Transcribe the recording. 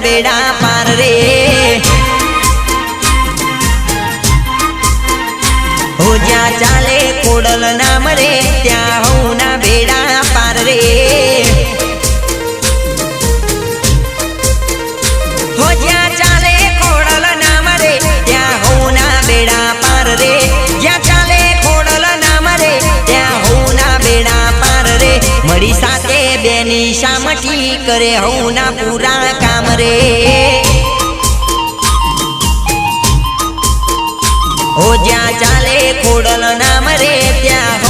બેડા પાર રે હો જ્યાં ચાલે ખોડલ નામ રે ત્યાં હું ના બેડા પાર રે હો જ્યાં ચાલે ખોડલ નામ રે ત્યાં હું ના બેડા પાર રે જ્યાં ચાલે ખોડલ નામ રે ત્યાં હું ના બેડા પાર રે મળી સાથે બેની શામઠી કરે હું ના પૂરા કામ રે હો જ્યાં ચાલે ખોડલ નામ રે ત્યાં